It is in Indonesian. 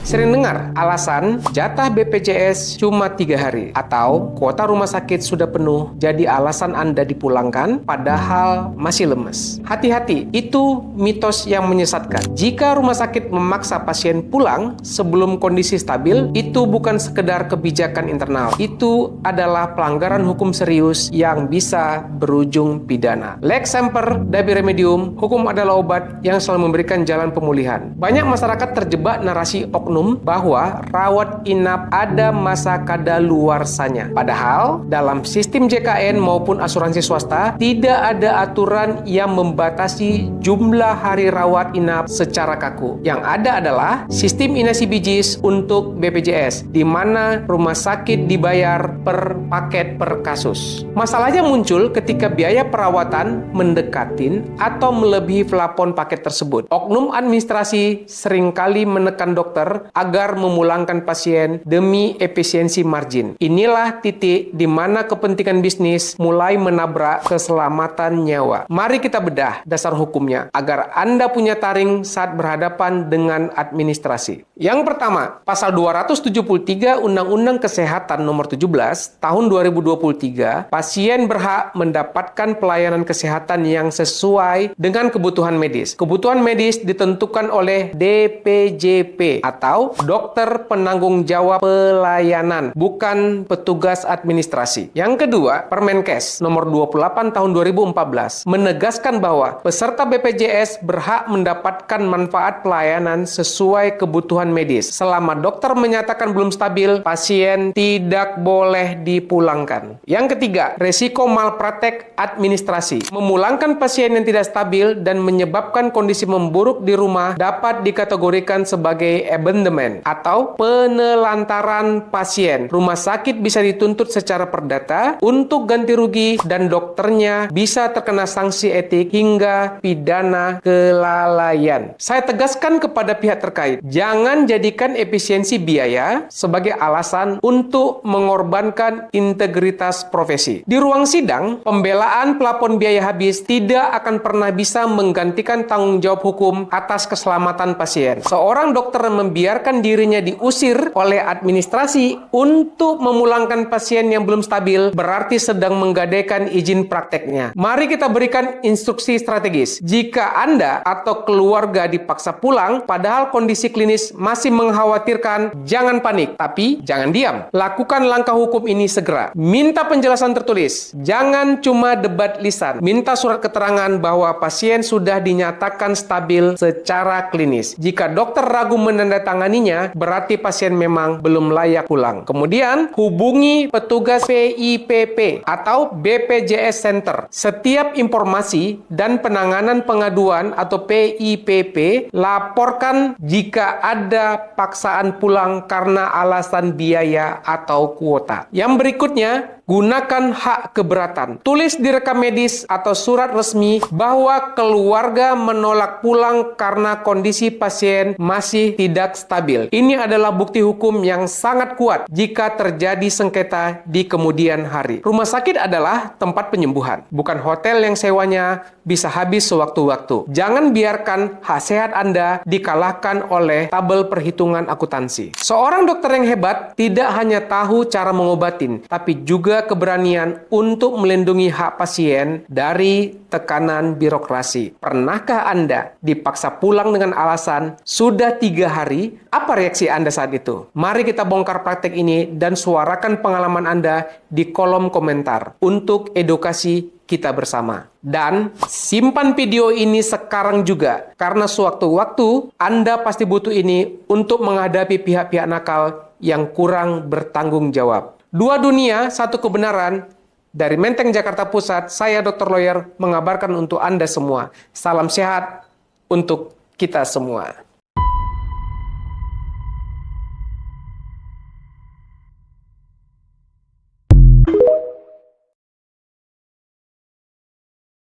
Sering dengar alasan jatah BPJS cuma 3 hari atau kuota rumah sakit sudah penuh jadi alasan Anda dipulangkan padahal masih lemes. Hati-hati, itu mitos yang menyesatkan. Jika rumah sakit memaksa pasien pulang sebelum kondisi stabil, itu bukan sekedar kebijakan internal. Itu adalah pelanggaran hukum serius yang bisa berujung pidana. Lex semper dabi remedium, hukum adalah obat yang selalu memberikan jalan pemulihan. Banyak masyarakat terjebak narasi oknum bahwa rawat inap ada masa kadaluarsanya. Padahal dalam sistem JKN maupun asuransi swasta tidak ada aturan yang membatasi jumlah hari rawat inap secara kaku. Yang ada adalah sistem inasi bijis untuk BPJS, di mana rumah sakit dibayar per paket per kasus. Masalahnya muncul ketika biaya perawatan mendekatin atau melebihi plafon paket tersebut. Oknum administrasi seringkali menekan dokter agar memulangkan pasien demi efisiensi margin. Inilah titik di mana kepentingan bisnis mulai menabrak keselamatan nyawa. Mari kita bedah dasar hukumnya agar Anda punya taring saat berhadapan dengan administrasi. Yang pertama, pasal 273 Undang-Undang Kesehatan Nomor 17 Tahun 2023, pasien berhak mendapatkan pelayanan kesehatan yang sesuai dengan kebutuhan medis. Kebutuhan medis ditentukan oleh DPJP atau Dokter Penanggung Jawab Pelayanan, bukan petugas administrasi. Yang kedua, Permenkes Nomor 28 Tahun 2014 menegaskan bahwa peserta BPJS berhak mendapatkan manfaat pelayanan sesuai kebutuhan medis. Selama dokter menyatakan belum stabil, pasien tidak boleh dipulangkan. Yang ketiga, resiko malpraktek administrasi. Memulangkan pasien yang tidak stabil dan menyebabkan kondisi memburuk di rumah dapat dikategorikan sebagai abandonment atau penelantaran pasien. Rumah sakit bisa dituntut secara perdata untuk ganti rugi dan dokternya bisa terkena sanksi etik hingga pidana kelalaian. Saya tegaskan kepada pihak terkait, jangan jadikan efisiensi biaya sebagai alasan untuk mengorbankan integritas profesi. Di ruang sidang, pembelaan plafon biaya habis tidak akan pernah bisa menggantikan tanggung jawab hukum atas keselamatan pasien. Seorang dokter yang membiarkan dirinya diusir oleh administrasi untuk memulangkan pasien yang belum stabil berarti sedang menggadaikan izin prakteknya. Mari kita berikan instruksi strategis. Jika Anda atau keluarga dipaksa pulang padahal kondisi klinis masih mengkhawatirkan, jangan panik, tapi jangan diam. Lakukan langkah hukum ini segera. Minta penjelasan tertulis. Jangan cuma debat lisan. Minta surat keterangan bahwa pasien sudah dinyatakan stabil secara klinis. Jika dokter ragu menandatanganinya, berarti pasien memang belum layak pulang. Kemudian, hubungi petugas PIPP atau BPJS Center. Setiap informasi dan penanganan pengaduan atau PIPP, laporkan jika ada paksaan pulang karena alasan biaya atau kuota. Yang berikutnya, gunakan hak keberatan. Tulis di rekam medis atau surat resmi bahwa keluarga menolak pulang karena kondisi pasien masih tidak stabil. Ini adalah bukti hukum yang sangat kuat jika terjadi sengketa di kemudian hari. Rumah sakit adalah tempat penyembuhan, bukan hotel yang sewanya bisa habis sewaktu-waktu. Jangan biarkan hak sehat Anda dikalahkan oleh tabel perhitungan akuntansi. Seorang dokter yang hebat tidak hanya tahu cara mengobatin, tapi juga keberanian untuk melindungi hak pasien dari tekanan birokrasi. Pernahkah Anda dipaksa pulang dengan alasan sudah 3 hari? Apa reaksi Anda saat itu? Mari kita bongkar praktek ini dan suarakan pengalaman Anda di kolom komentar untuk edukasi kita bersama. Dan simpan video ini sekarang juga, karena sewaktu-waktu Anda pasti butuh ini untuk menghadapi pihak-pihak nakal yang kurang bertanggung jawab. Dua dunia, satu kebenaran. Dari Menteng, Jakarta Pusat, saya Dr. Lawyer mengabarkan untuk Anda semua. Salam sehat untuk kita semua.